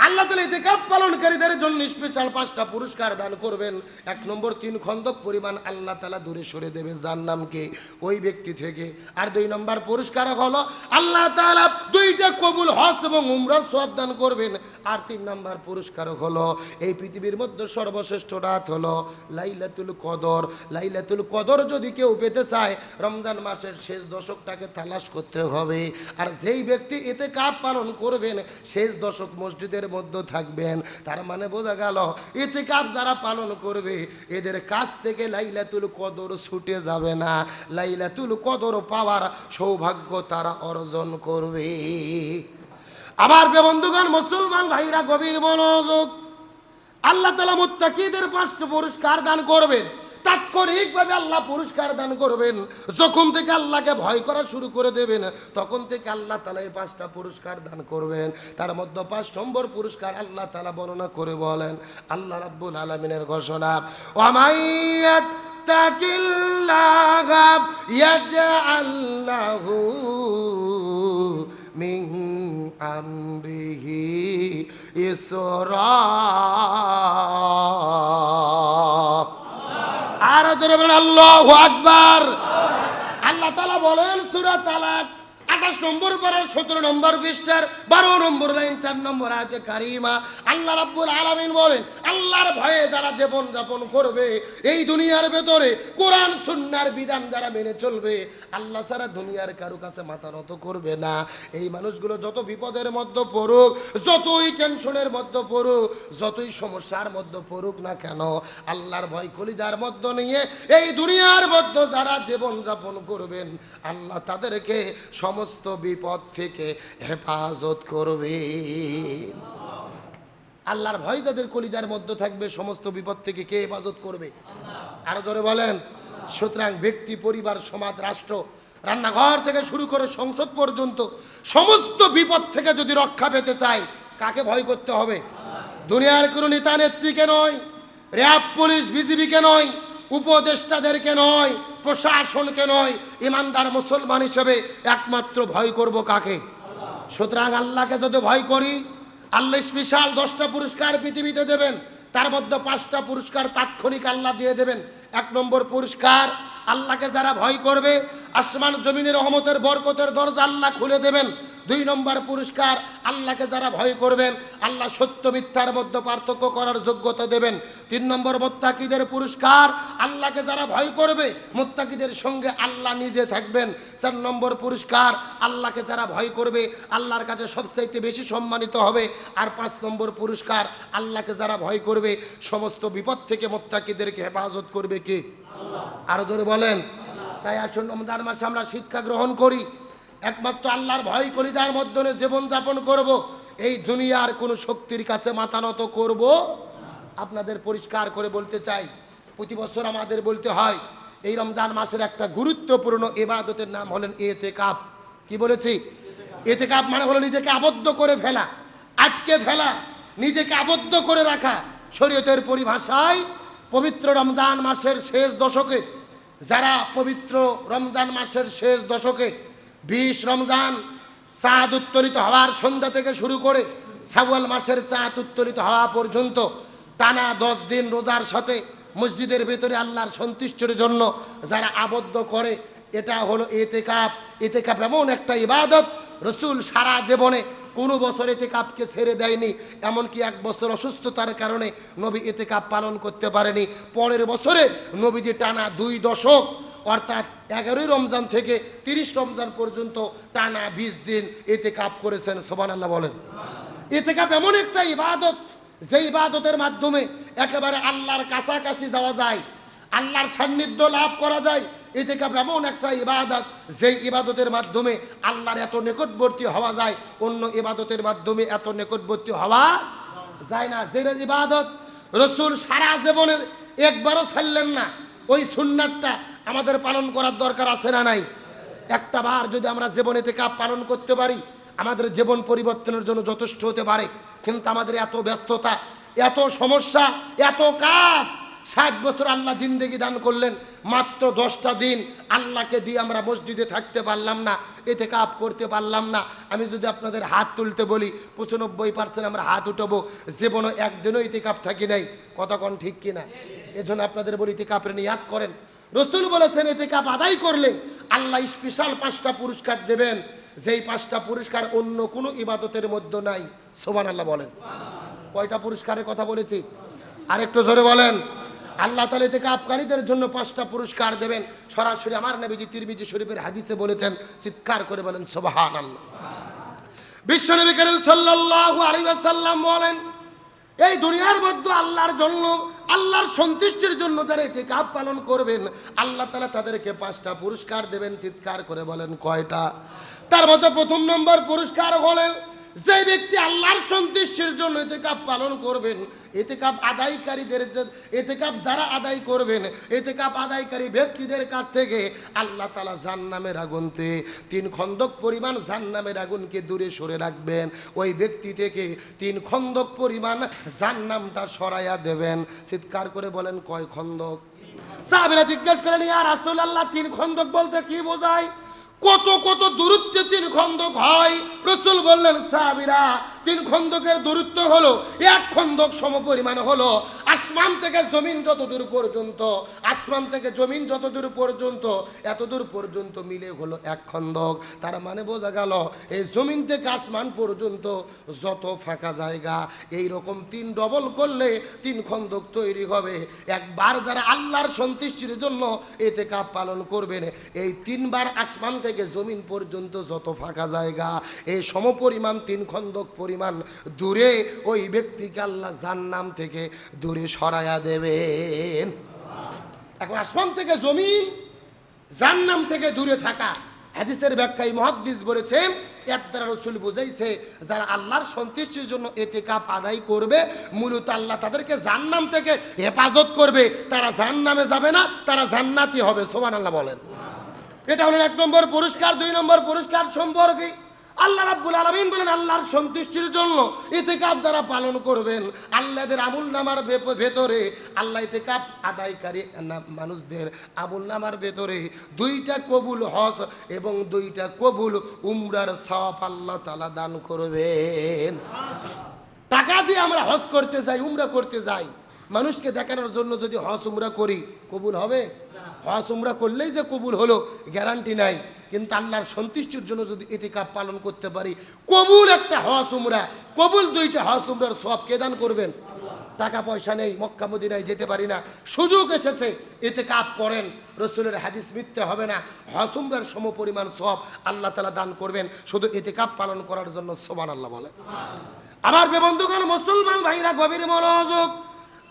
আল্লাহ তাআলা ইতিকাফ পালনকারীদের জন্য স্পেশাল 5টা পুরস্কার দান করবেন। 1 নম্বর 3 খন্দক পরিমাণ আল্লাহ তাআলা দূরে সরে দেবে জাহান্নামকে ওই ব্যক্তি থেকে। আর 2 নম্বর পুরস্কার হলো আল্লাহ তাআলা 2টা কবুল হজ এবং উমরার সওয়াব দান করবেন। আর 3 নম্বর পুরস্কার হলো এই পৃথিবীর মধ্যে সর্বশ্রেষ্ঠ রাত হলো লাইলাতুল কদর। লাইলাতুল কদর যদি কেউ পেতে চায় রমজান মাসের শেষ দশকটাকে তালাশ করতে হবে। আর যেই ব্যক্তি ইতিকাফ পালন করবেন শেষ দশক মসজিদের মধ্যে থাকবেন, তার মানে বোঝা গেল ইতিকাফ যারা পালন করবে এদের কাছ থেকে লাইলাতুল কদর ছুটে যাবে না, লাইলাতুল কদর পাওয়ার সৌভাগ্য তারা অর্জন করবে। আবার বন্ধুগণ, মুসলমান ভাইরা গভীর মনোযোগ, আল্লাহ তাআলা মুত্তাকিদের 5টা পুরস্কার দান করবেন। তাৎক্ষণিকভাবে আল্লাহ পুরস্কার দান করবেন। যখন থেকে আল্লাহকে ভয় করা শুরু করে দেবেন তখন থেকে আল্লাহ তাআলা এই 5টা পুরস্কার দান করবেন। তার মধ্যে 5 নম্বর পুরস্কার আল্লাহ তাআলা বর্ণনা করে বলেন, আল্লাহ রাব্বুল আলামিনের ঘোষণা, ওয়া মাইয়াত্তাকিল্লাহা ইয়াজআল লাহু মিন আমরিহি ইসরা। আর জোরে বলেন আল্লাহু আকবার। আল্লাহ তাআলা বলেন সূরা তালাক 28 নম্বর পারার 17 নম্বর পৃষ্ঠার 12 নম্বর লাইন 4 নম্বর আয়াতে কারিমা আল্লাহ রাব্বুল আলামিন বলেন, আল্লাহর ভয়ে যারা জীবন যাপন করবে এই দুনিয়ার ভেতরে কোরআন সুন্নাহর বিধান যারা মেনে চলবে, আল্লাহ ছাড়া দুনিয়ার কারো কাছে মাথা নত করবে না, এই মানুষগুলো যত বিপদের মধ্যে পড়ুক, যতই টেনশনের মধ্যে পড়ুক, যতই সমস্যার মধ্যে পড়ুক না কেন, আল্লাহর ভয় কলিজার মধ্যে নিয়ে এই দুনিয়ার মধ্যে যারা জীবন যাপন করবেন আল্লাহ তাদেরকে সমস্ত বিপদ থেকে হেফাজত করবে। আল্লাহর ভয় যাদের কলিজার মধ্যে থাকবে সমস্ত বিপদ থেকে কে হেফাজত করবে? আরো জোরে বলেন। সুতরাং ব্যক্তি, পরিবার, সমাজ, রাষ্ট্র, রান্নাঘর থেকে শুরু করে সংসদ পর্যন্ত সমস্ত বিপদ থেকে যদি রক্ষা পেতে চাই কাকে ভয় করতে হবে? দুনিয়ার কোনো নেতা নেত্রীকে নয়, র্যাব, পুলিশ, বিজিবিকে নয়, উপদেষ্টাদেরকে নয়, প্রশাসনকে নয়, ইমানদার মুসলমান হিসেবে একমাত্র ভয় করব কাকে? সুতরাং আল্লাহকে যদি ভয় করি আল্লাহ স্পেশাল 10টা পুরস্কার পৃথিবীতে দেবেন। তার মধ্যে 5টা পুরস্কার তাৎক্ষণিক আল্লাহ দিয়ে দেবেন। 1 নম্বর পুরস্কার, আল্লাহকে যারা ভয় করবে আসমান জমিনের রহমতের বরকতের দরজা আল্লাহ খুলে দেবেন। 2 নম্বর পুরস্কার, আল্লাহকে যারা ভয় করবেন আল্লাহ সত্য মিথ্যার মধ্যে পার্থক্য করার যোগ্যতা দেবেন। 3 নম্বর মুত্তাকিদের পুরস্কার, আল্লাহকে যারা ভয় করবে মুত্তাকিদের সঙ্গে আল্লাহ নিজে থাকবেন। 4 নম্বর পুরস্কার, আল্লাহকে যারা ভয় করবে আল্লাহর কাছে সবচাইতে বেশি সম্মানিত হবে। আর 5 নম্বর পুরস্কার, আল্লাহকে যারা ভয় করবে সমস্ত বিপদ থেকে মুত্তাকিদেরকে হেফাজত করবে কে? আল্লাহ। আরো জোরে বলেন। তাই আসুন রমজান মাসে আমরা শিক্ষা গ্রহণ করি, একমাত্র আল্লাহর ভয় কলিজার মধ্যে জীবন যাপন করব, এই দুনিয়ার কোন শক্তির কাছে মাথা নত করব। আপনাদের পরিষ্কার করে বলতে চাই, প্রতি বছর আমাদের বলতে হয় এই রমজান মাসের একটা গুরুত্বপূর্ণ ইবাদতের নাম হলেন ইতিকাফ। কি বলেছি? ইতিকাফ মানে হলো নিজেকে আবদ্ধ করে ফেলা, আটকে ফেলা, নিজেকে আবদ্ধ করে রাখা। শরীয়তের পরিভাষায় পবিত্র রমজান মাসের শেষ দশকে, যারা পবিত্র রমজান মাসের শেষ দশকে 20 রমজান চাঁদ উত্তোলিত হওয়ার সন্ধ্যা থেকে শুরু করে শাওয়াল মাসের চাঁদ উত্তোলিত হওয়া পর্যন্ত টানা 10 দিন রোজার সাথে মসজিদের ভেতরে আল্লাহর সন্তুষ্টির জন্য যারা আবদ্ধ করে, এটা হলো ইতিকাফ। ইতিকাফ এমন একটা ইবাদত রাসূল সারা জীবনে কোনো বছর ইতিকাফকে ছেড়ে দেয়নি। এমনকি 1 বছর অসুস্থতার কারণে নবী ইতিকাফ পালন করতে পারেনি। পরের বছরে নবীজি টানা 2 দশক অর্থাৎ 11 রমজান থেকে 30 রমজান পর্যন্ত টানা 20 দিন ইতিকাফ করেছেন। সুবহানাল্লাহ বলেন। ইতিকাফ এমন একটা ইবাদত যে ইবাদতের মাধ্যমে একেবারে আল্লাহর কাছাকাছি যাওয়া যায়, আল্লাহর সান্নিধ্য লাভ করা যায়। ইতিকাফ এমন একটা ইবাদত যে ইবাদতের মাধ্যমে আল্লাহর এত নিকটবর্তী হওয়া যায়, অন্য ইবাদতের মাধ্যমে এত নিকটবর্তী হওয়া যায় না। যে ইবাদত রাসূল সারা জীবনে একবারও ছাড়লেন না, ওই সুন্নাতটা আমাদের পালন করার দরকার আছে না নাই? একটা বার যদি আমরা জীবনে ইতিকাফ পালন করতে পারি আমাদের জীবন পরিবর্তনের জন্য যথেষ্ট হতে পারে। কিন্তু আমাদের এত ব্যস্ততা, এত সমস্যা, এত কাজ, 60 বছর আল্লাহ জিন্দেগি দান করলেন, মাত্র 10টা দিন আল্লাহকে দিয়ে আমরা মসজিদে থাকতে পারলাম না, ইতিকাফ করতে পারলাম না। আমি যদি আপনাদের হাত তুলতে বলি 95% আমরা হাত উঠাবো, জীবনে একদিনও ইতিকাফ থাকি নাই। কতক্ষণ ঠিক কিনা? এজন্য আপনাদের বলি ইতিকাফের নিয়াত করেন। রসুল বলেছেন ইতিকাফ আদায় করলে আল্লাহ স্পেশাল 5টা পুরস্কার দেবেন, যেই 5টা পুরস্কার অন্য কোনো ইবাদতের মধ্যে নাই। সুবহানাল্লাহ বলেন। কয়টা পুরস্কারের কথা বলেছি? আরেকটু জোরে বলেন। আল্লাহ তাআলা ইতিকাফকারীদের জন্য 5টা পুরস্কার দেবেন। সরাসরি আমার নবীজি তিরমিজি শরীফের হাদিসে বলেছেন, চিৎকার করে বলেন সুবহানাল্লাহ। বিশ্বনবী করিম সাল্লাল্লাহু আলাইহি ওয়াসাল্লাম বলেন, এই দুনিয়ার মধ্যে আল্লাহর জন্য, আল্লাহর সন্তুষ্টির জন্য যারা ইতিকাফ পালন করবেন আল্লাহ তাআলা তাদেরকে 5টা পুরস্কার দেবেন। চিৎকার করে বলেন কয়টা? তার মধ্যে 1 নম্বর পুরস্কার হলেন, যে ব্যক্তি আল্লাহর সন্তুষ্টির জন্য ইতিকাফ পালন করবেন, ইতিকাফ আদায়কারীদের, ইতিকাফ যারা আদায় করবেন, ইতিকাফ আদায়কারী ব্যক্তিদের কাছ থেকে আল্লাহ তাআলা জাহান্নামের আগুনতে 3 খন্দক পরিমাণ জাহান্নামের আগুনকে দূরে সরে রাখবেন। ওই ব্যক্তি থেকে 3 খন্দক পরিমাণ জাহান্নামটা সরাইয়া দেবেন। চিৎকার করে বলেন কয় খন্দক? সাহাবীরা জিজ্ঞাসা করলেন, ইয়া রাসূলুল্লাহ 3 খন্দক বলতে কি বোঝায়? কত কত দূরত্বে 3 খন্দক হয়? রাসূল বললেন, সাহাবীরা 3 খন্দকের দূরত্ব হলো 1 খন্দক সমপরিমাণ হলো আসমান থেকে জমিন যত দূর পর্যন্ত, আসমান থেকে জমিন যত দূর পর্যন্ত, এত দূর পর্যন্ত মিলে হলো 1 খন্দক। তার মানে বোঝা গেল এই জমিন থেকে আসমান পর্যন্ত যত ফাঁকা জায়গা, এই রকম 3 ডবল করলে 3 খন্দক তৈরি হবে। একবার যারা আল্লাহর সন্তুষ্টির জন্য ইতিকাফ পালন করবেন, এই 3 বার আসমান থেকে জমিন পর্যন্ত যত ফাঁকা জায়গা, এই সমপরিমাণ 3 খন্দক পরিমাণ দূরে ওই ব্যক্তিকে আল্লাহ জাহান্নাম থেকে দূরে সরাইয়া দেবেন। এখন আসমান থেকে জমিন, জাহান্নাম থেকে দূরে থাকা, হাদিসের ব্যাখ্যায় মুহাদ্দিস বলেছেন, এর দ্বারা রাসূল বুঝাইছে যারা আল্লাহর সন্তুষ্টির জন্য ইতিকাফ আদায় করবে, মূলত আল্লাহ তাদেরকে জাহান্নাম থেকে হেফাজত করবে। তারা জাহান্নামে যাবে না, তারা জান্নাতি হবে। সুবহানাল্লাহ বলেন। এটা হলো 1 নম্বর পুরস্কার। 2 নম্বর পুরস্কার সম্পর্কে আল্লাহ রাব্বুল আলামিন বলেন, আল্লাহর সন্তুষ্টির জন্য ইতিকাফ যারা পালন করবেন, আল্লাহদের আমলনামার ভেতরে, আল্লাহ ইতিকাফ আদায়কারী মানুষদের আমলনামার ভেতরে 2টা কবুল হজ এবং 2টা কবুল উমরার সওয়াব আল্লাহ তাআলা দান করবেন। টাকা দিয়ে আমরা হজ করতে যাই, উমরা করতে যাই, মানুষকে দেখানোর জন্য যদি হজ উমরা করি, কবুল হবে? হজ উমরা করলেই যে কবুল হলো গ্যারান্টি নাই। কিন্তু আল্লাহর সন্তুষ্টির জন্য যদি ইতিকাফ পালন করতে পারি, কবুল একটা হজ উমরা, কবুল 2টা হজ উমরার সওয়াব কে দান করবেন? টাকা পয়সা নেই, মক্কা মদিনায় যেতে পারি না, সুযোগ এসেছে, ইতিকাফ করেন। রাসূলের হাদিস মিথ্যে হবে না। হজ উমরার সমপরিমাণ সওয়াব আল্লাহ তাআলা দান করবেন শুধু ইতিকাফ পালন করার জন্য। সুবহানাল্লাহ বলেন। আমার বন্ধুগণ, মুসলমান ভাইরা, গভীর মনোযোগ।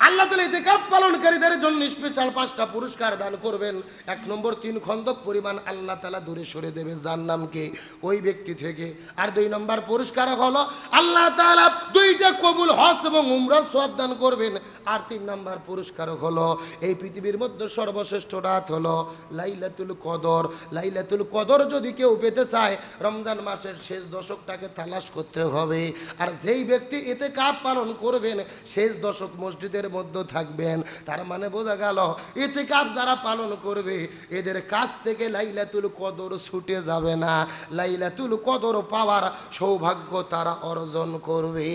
আল্লাহ তাআলা ইতিকাফ পালনকারীদের জন্য স্পেশাল 5টা পুরস্কার দান করবেন। 1 নম্বর 3 খন্দক পরিমাণ আল্লাহ তাআলা দূরে সরে দেবে জাহান্নামকে ওই ব্যক্তি থেকে। আর 2 নম্বর পুরস্কার হলো আল্লাহ তাআলা 2টা কবুল হজ এবং উমরার সওয়াব দান করবেন। আর 3 নম্বর পুরস্কার হলো এই পৃথিবীর মধ্যে সর্বশ্রেষ্ঠ রাত হলো লাইলাতুল কদর। লাইলাতুল কদর যদি কেউ পেতে চায়, রমজান মাসের শেষ দশকটাকে তালাশ করতে হবে। আর যেই ব্যক্তি ইতিকাফ পালন করবেন, শেষ দশক মসজিদের মধ্যে থাকবেন, তার মানে বোঝা গেল ইতিকাফ যারা পালন করবে এদের কাছ থেকে লাইলাতুল কদর ছুটে যাবে না। লাইলাতুল কদর পাওয়ার সৌভাগ্য তারা অর্জন করবে।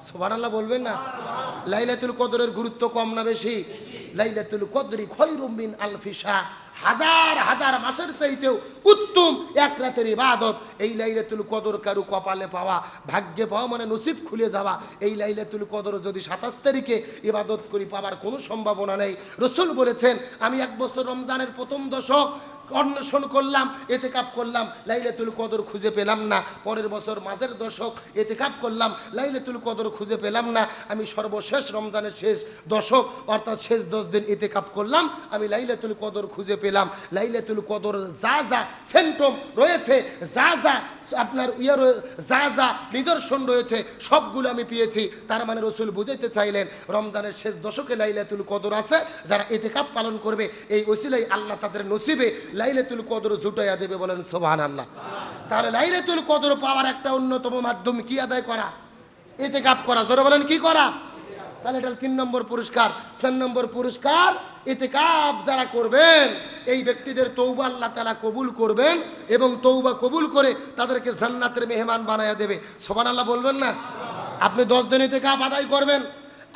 সুবহানাল্লাহ বলবেন না? লাইলাতুল কদরের গুরুত্ব কম না বেশি? লাইলাতুল কদরি খায়রুম মিন আলফি শাহ, হাজার হাজার মাসের চাইতেও উত্তম 1 রাতের ইবাদত। এই লাইলাতুল কদর কারু কপালে পাওয়া, ভাগ্যে পাওয়া মানে নসিব খুলে যাওয়া। এই লাইলাতুল কদর যদি 27 তারিখে ইবাদত করি, পাওয়ার কোনো সম্ভাবনা নেই। রাসূল বলেছেন, আমি 1 বছর রমজানের 1ম দশক অন্বেষণ করলাম, ইতিকাফ করলাম, লাইলাতুল কদর খুঁজে পেলাম না। পরের বছর মাঝের দশক ইতিকাফ করলাম, লাইলাতুল কদর খুঁজে পেলাম না। আমি সর্বশেষ রমজানের শেষ দশক অর্থাৎ শেষ 10 দিন ইতিকাফ করলাম, আমি লাইলাতুল কদর খুঁজে পেলাম। লাইলাতুল কদর যা যা সেন্টম রয়েছে, যা যা আপনার যা যা নিদর্শন রয়েছে, সবগুলো আমি পেয়েছি। তার মানে রাসূল বুঝাইতে চাইলেন রমজানের শেষ দশকে লাইলাতুল কদর আছে, যারা ইতিকাফ পালন করবে এই ওসিলাই আল্লাহ তাদের নসিবে লাইলাতুল কদর জুটাইয়া দেবে। বলেন সুবহানাল্লাহ। তাহলে লাইলাতুল কদর পাওয়ার একটা অন্যতম মাধ্যম কি আদায় করা? ইতিকাফ করা। জোরে বলেন কি করা? তাহলে এটা 3 নম্বর পুরস্কার। 4 নম্বর পুরস্কার, ইতিকাফ যারা করবেন এই ব্যক্তিদের তওবা আল্লাহ তাআলা কবুল করবেন এবং তওবা কবুল করে তাদেরকে জান্নাতের মেহমান বানায়া দেবে। সুবহানাল্লাহ বলবেন না? আপনি 10 দিন ইতিকাফ আদায় করবেন,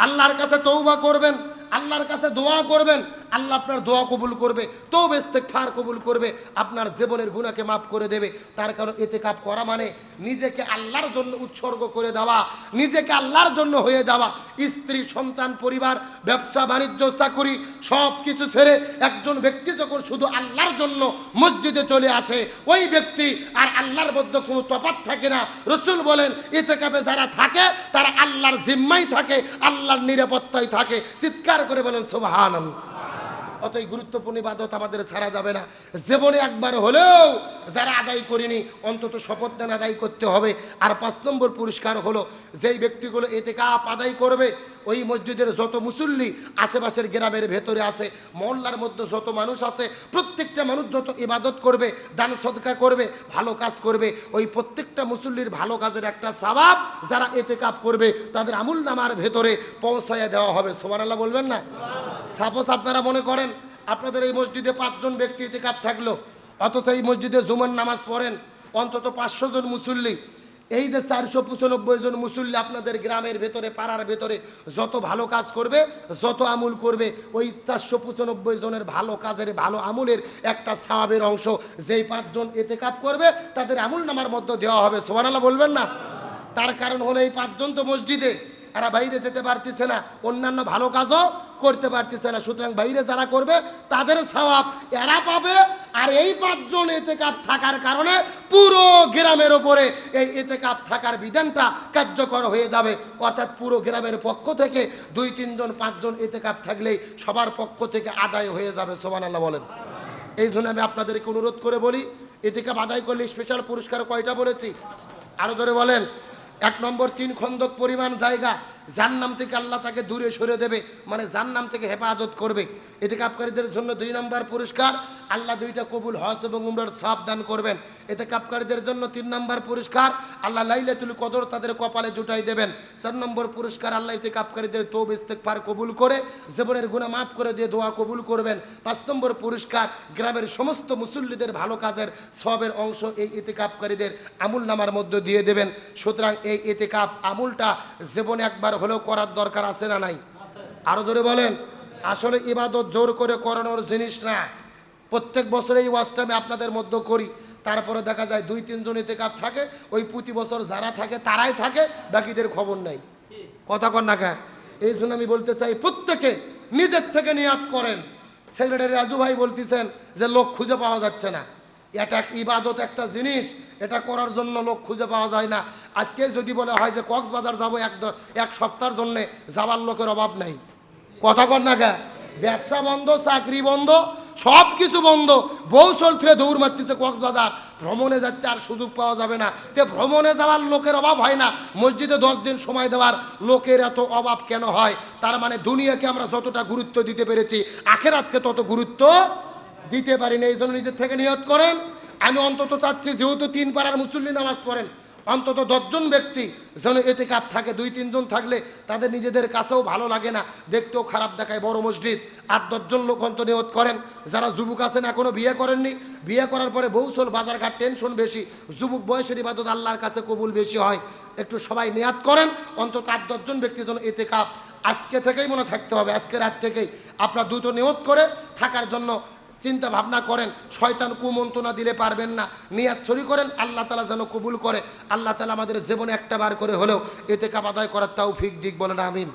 আল্লাহর কাছে তওবা করবেন, আল্লাহর কাছে দোয়া করবেন, আল্লাহ আপনার দোয়া কবুল করবে, তওবা ইস্তেগফার কবুল করবে, আপনার জীবনের গুনাহকে মাফ করে দেবে। তার কারণ ইতিকাফ করা মানে নিজেকে আল্লাহর জন্য উৎসর্গ করে দেওয়া, নিজেকে আল্লাহর জন্য হয়ে যাওয়া। স্ত্রী, সন্তান, পরিবার, ব্যবসা বাণিজ্য, চাকরি সব কিছু ছেড়ে একজন ব্যক্তি যখন শুধু আল্লাহর জন্য মসজিদে চলে আসে, ওই ব্যক্তি আর আল্লাহর মধ্যে কোনো তফাৎ থাকে না। রাসূল বলেন ইতিকাফে যারা থাকে তারা আল্লাহর জিম্মায় থাকে, আল্লাহর নিরাপত্তায় থাকে। চিৎকার করে বলেন সুবহানাল্লাহ। অতই গুরুত্বপূর্ণ ইবাদত আমাদের ছাড়া যাবে না। জীবনে একবার হলেও যারা আদায় করিনি অন্তত শপথ নেন আদায় করতে হবে। আর 5 নম্বর পুরস্কার হলো যেই ব্যক্তিগুলো ইতিকাফ আদায় করবে, ওই মসজিদের যত মুসল্লি আশেপাশের গ্রামের ভেতরে আছে, মহল্লার মধ্যে যত মানুষ আছে, প্রত্যেকটা মানুষ যত ইবাদত করবে, দান সদকা করবে, ভালো কাজ করবে, ওই প্রত্যেকটা মুসল্লির ভালো কাজের একটা সওয়াব যারা ইতিকাফ করবে তাদের আমুলনামার ভেতরে পৌঁছায়া দেওয়া হবে। সুবহানাল্লাহ বলবেন না? সাপোজ আপনারা মনে করেন আপনাদের এই মসজিদে 5 জন ব্যক্তি ইতিকাফ থাকলো, অথচ এই মসজিদে জুমার নামাজ পড়েন অন্তত 500 জন মুসল্লি। এই যে 495 জন মুসল্লি আপনাদের গ্রামের ভেতরে, পাড়ার ভেতরে যত ভালো কাজ করবে, যত আমুল করবে, ওই 495 জনের ভালো কাজের, ভালো আমুলের একটা সওয়াবের অংশ যেই 5 জন ইতিকাফ করবে তাদের আমুল নামার মধ্যে দেওয়া হবে। সুবহানাল্লাহ বলবেন না? তার কারণ হলো এই 5 জন তো মসজিদে, এরা বাইরে যেতে পারতেছে না, অন্যান্য ভালো কাজও করতে পারতেছে না, সুতরাং বাইরে যারা করবে তাদের সওয়াব এরা পাবে। আর এই 5 জন ইতিকাফ থাকার কারণে পুরো গ্রামের ওপরে এই ইতিকাফ থাকার বিধানটা কার্যকর হয়ে যাবে। অর্থাৎ পুরো গ্রামের পক্ষ থেকে 2-3 জন 5 জন ইতিকাফ থাকলেই সবার পক্ষ থেকে আদায় হয়ে যাবে। সুবহানাল্লাহ বলেন। এই জন্য আমি আপনাদেরকে অনুরোধ করে বলি, ইতিকাফ আদায় করলে স্পেশাল পুরস্কার কয়টা বলেছি? আরো জোরে বলেন। 1 নম্বর 3 খন্দক পরিমাণ জায়গা জাহান্নাম থেকে আল্লাহ তাকে দূরে সরে দেবে, মানে জাহান্নাম থেকে হেফাজত করবে। ইতিকাফকারীদের জন্য 2 নম্বর পুরস্কার, আল্লাহ 2টা কবুল হজ এবং উমরার সওয়াব দান করবেন। ইতিকাফকারীদের জন্য 3 নম্বর পুরস্কার, আল্লাহ লাইলাতুল কদর তাদের কপালে জুটাই দেবেন। 4 নম্বর পুরস্কার, আল্লাহ ইতিকাফকারীদের তওবা ইস্তেগফার কবুল করে জীবনের গুনাহ মাফ করে দিয়ে দোয়া কবুল করবেন। 5 নম্বর পুরস্কার, গ্রামের সমস্ত মুসল্লিদের ভালো কাজের সওয়াবের অংশ এই ইতিকাফকারীদের আমুল নামার মধ্যে দিয়ে দেবেন। সুতরাং এই ইতিকাফ আমুলটা জীবনে একবার হলেও করার দরকার আছে না নাই? আরো জোরে বলেন। আসলে ইবাদত জোর করে করানোর জিনিস না। প্রত্যেক বছর এই ওয়াজটা আমি আপনাদের মধ্যে করি, তারপরে দেখা যায় 2-3 জন ইতিকাফ থাকে, ওই প্রতি বছর যারা থাকে তারাই থাকে, বাকিদের খবর নাই। কথা কন না কেন? এই জন্য আমি বলতে চাই প্রত্যেকে নিজের থেকে নিয়াত করেন। সেক্রেটারি রাজু ভাই বলতেছেন যে লোক খুঁজে পাওয়া যাচ্ছে না। এটা ইবাদত একটা জিনিস, এটা করার জন্য লোক খুঁজে পাওয়া যায় না। আজকে যদি বলা হয় যে কক্সবাজার যাবো এক সপ্তাহের জন্য, যাবার লোকের অভাব নাই। কথা কর না গা? ব্যবসা বন্ধ, চাকরি বন্ধ, সব কিছু বন্ধ, বউ চলতে দৌড় মারতেছে কক্সবাজার, ভ্রমণে যাচ্ছে, আর সুযোগ পাওয়া যাবে না। তে ভ্রমণে যাওয়ার লোকের অভাব হয় না, মসজিদে 10 দিন সময় দেওয়ার লোকের এত অভাব কেন হয়? তার মানে দুনিয়াকে আমরা যতটা গুরুত্ব দিতে পেরেছি, আখেরাতকে তত গুরুত্ব দিতে পারি না। এই জন্য নিজের থেকে নিয়ত করেন। আমি অন্তত চাচ্ছি, যেহেতু 3 পাড়ার মুসল্লি নামাজ পড়েন, অন্তত 10 জন ব্যক্তি যেন ইতিকাফ থাকে। 2-3 জন থাকলে তাদের নিজেদের কাছেও ভালো লাগে না, দেখতেও খারাপ দেখায় বড় মসজিদ। 8-10 জন লোক অন্তত নিয়ত করেন। যারা যুবক আছেন এখনো বিয়ে করেননি, বিয়ে করার পরে বউসল বাজারঘাট টেনশন বেশি, যুবক বয়সের ইবাদত আল্লাহর কাছে কবুল বেশি হয়। একটু সবাই নিয়াত করেন, অন্তত 8-10 জন ব্যক্তির জন্য ইতিকাফ আজকে থেকেই মনে থাকতে হবে। আজকে রাত থেকেই আপনার দুটো নিয়ত করে থাকার জন্য চিন্তা ভাবনা করেন। শয়তান কুমন্ত্রণা দিলে পারবেন না। নিয়াত ছড়ি করেন, আল্লাহ তাআলা যেন কবুল করে। আল্লাহ তাআলা আমাদের জীবনে একটা বার করে হলেও ইতিকাফ আদায় করার তৌফিক দিক, বলেন আমিন।